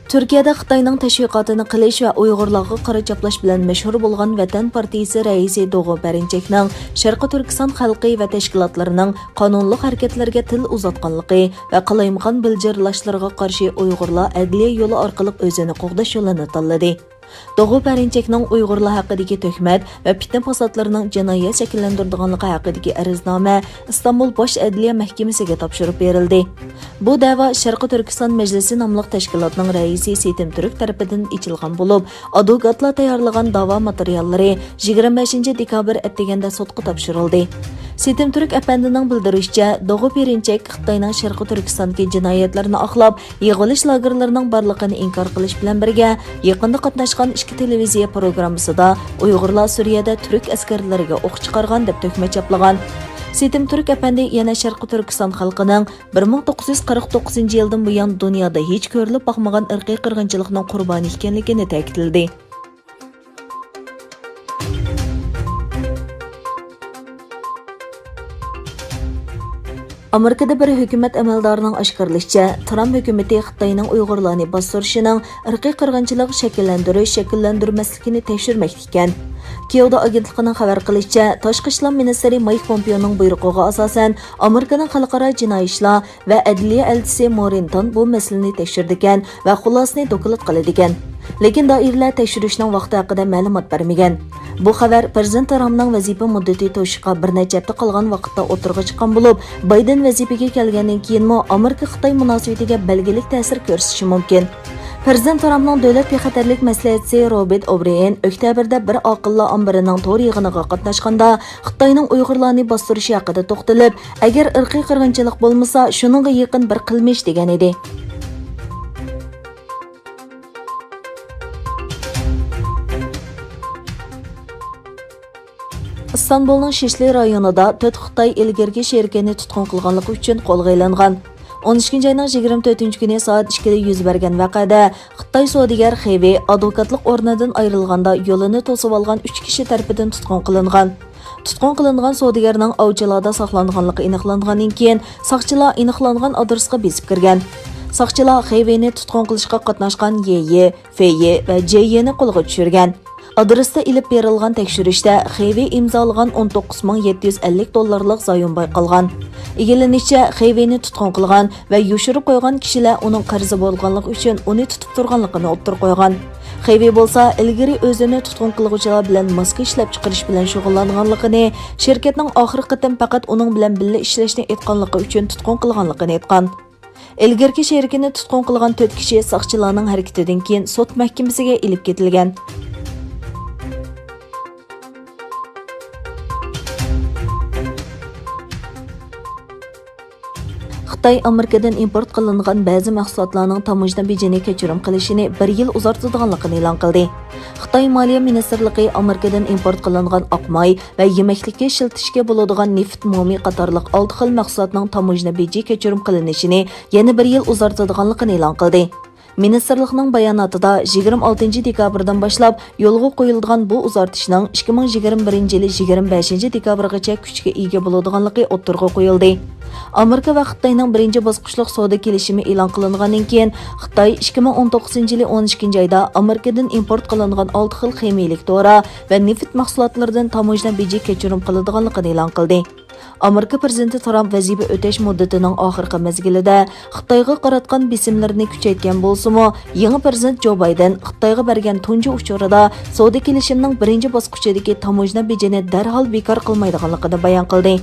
Turkiyada Xitoyning tashviqotini qilish va Uyg'urlarga qora chaplash bilan mashhur bo'lgan Vatan partiyasi raisi Doğu Perinçekning Sharqi Turkiston xalqi va tashkilotlarining qonunli harakatlarga til uzatganligi va qalaymaqon bildirlashlarga qarshi Uyg'urlar adliya yo'li orqali o'zini qo'g'dash yo'lini tanladi. Doğu Perinçekning Uyg'urlar haqidagi tuhmat va fitna fasadlarining jinoyat shakllantirganligi haqidagi ariznoma Istanbul Bosh adliya mahkamasiga topshirib berildi. Bu da'vo Sharqi Turkiston Majlisi nomli tashkilotning raisi Setim Turk tarafidan ichilgan bo'lib, advokatlar tayyorlagan da'vo materiallari 25 dekabr atdeganda sudga topshirildi. Setim Turk apandining bildirishicha, Doğu Perinçek Xitoyning Sharqi Turkistondagi jinoyatlarni oqlab, yig'ilish lagerlarining borligini inkor qilish bilan birga, yaqinda qatnashgan ikki televiziya programmasida Uyg'urlar Suriyada turk askarlariga o'q chiqargan deb tuhmat chaplagan. Setim Turk apandi yana Sharqi Turkiston xalqining 1949-yildan buyon dunyoda hech ko'rilib boqmagan irqiy qirg'inchilikning qurboni ekanligini ta'kidladi. Amerikada bir hukumat amaldorining oshkorlashicha, Trump hukumati Xitoyning Uyg'urlarni bostirishining irqiy qirg'inchilik shakllantirmasligini tekshirmoqda ekan. Kyoto agentligining xabar qilishicha, Tashqi ishlar ministri Mike Pompeoning buyrug'iga asosan Amerikaning xalqaro jinoiy ishlar va adliya elchisi Morinton bu masalani tekshirdigan va xulosani doklad qiladigan. Lekin doiralar tekshirishning vaqti haqida ma'lumot bermagan. Bu xabar Prezident Trumpning vazifa muddati to'shiqqa bir necha hafta qolgan vaqtda o'tirg'i chiqqan bo'lib, Bayden vazifaga kelgandan keyinmi Amerika-Xitoy munosabatiga belgilik ta'sir ko'rsatishi mumkin. Prezident Trumpning davlat bexatarlik maslahatchisi Robert O'Brien oktabrda bir oqillar ombirining to'g'ri yig'iniga qatnashganda Xitoyning Uyg'urlarni bostirishi haqida to'xtalib, agar irqiy qirg'inchilik bo'lmasa, shuningga yaqin bir qilmish degan edi. İstanbulning Shishli rayonida 4 Xitoy ilgirki sherikini tutqun qilganligi uchun qo'lga ilingan. 12 ayning 24 kuni soat 2 da yuz bergan vaqada Xitoy savdogar Xevi advokatlik o'rnidan ayrilganda yo'lini to'sib olgan 3 kishi tomonidan tutqun qilingan. Tutqun qilingan savdogarning ovchilarda saqlanganligi aniqlangandan keyin soqchilar aniqlangan adresga besib kirgan. Soqchilar Xevini tutqun qilishga qatnashgan Ye, Feye va Jeyni qo'lga tushirgan. Adresda ilib berilgan tekshirishda Xevi imzolagan $19,750 zayon bayqalgan. Egilanishicha, Xevini tutqun qilgan va yushirib qo'ygan kishilar uning qarzi bo'lganligi uchun uni tutib turganligini o'ttirib qo'ygan. Xevi bo'lsa, ilgari o'zini tutqun qiluvchilar bilan maska ishlab chiqarish bilan shug'ullanganligini, shirkatning oxirgi qitim faqat uning bilan birga ishlashni aytganligi uchun tutqun qilganligini aytgan. Ilgirki sherikini tutqun qilgan 4 kishi soqchilarning harakatidan keyin sud mahkamasiga ilib ketilgan. Xitoy Amerikadan import qilingan ba'zi mahsulotlarning tamojna bejini kechirim qilishini 1 yil uzartirganligini e'lon qildi. Xitoy Moliya ministrligi Amerikadan import qilingan oqmoy va yemeklikka ishlatishga bo'ladigan neft mo'mi qatorliq 6 xil mahsulotning tamojna beji kechirim qilinishini yana 1 yil uzartirganligini e'lon qildi. Ministerlikning bayonotida 26 dekabrdan boshlab yo'lga qo'yilgan bu uzartishning 2021 yil 25 dekabrgacha kuchga ega bo'ladiganligi o'ttirg'a qo'yildi. Amerika va Xitoyning birinchi bosqichlik savdo kelishimi e'lon qilingandan keyin Xitoy 2019 yil 12 oyda Amerikadan import qilingan 6 xil ximiylik dori va neft mahsulotlaridan tamojna beji kechirim qiladiganligini e'lon qildi. Amerika prezidenti Trump vazifa o'tash muddatining oxirgi mezgilida Xitoyga qaratgan besimlarini kuchaytgan bo'lsa-mu, yangi prezident Jo Bayden Xitoyga bergan tunji uchurida savdo kelishimining birinchi bosqichidagi tamojna bejini darhol bekor qilmaydiganligini bayon qildi.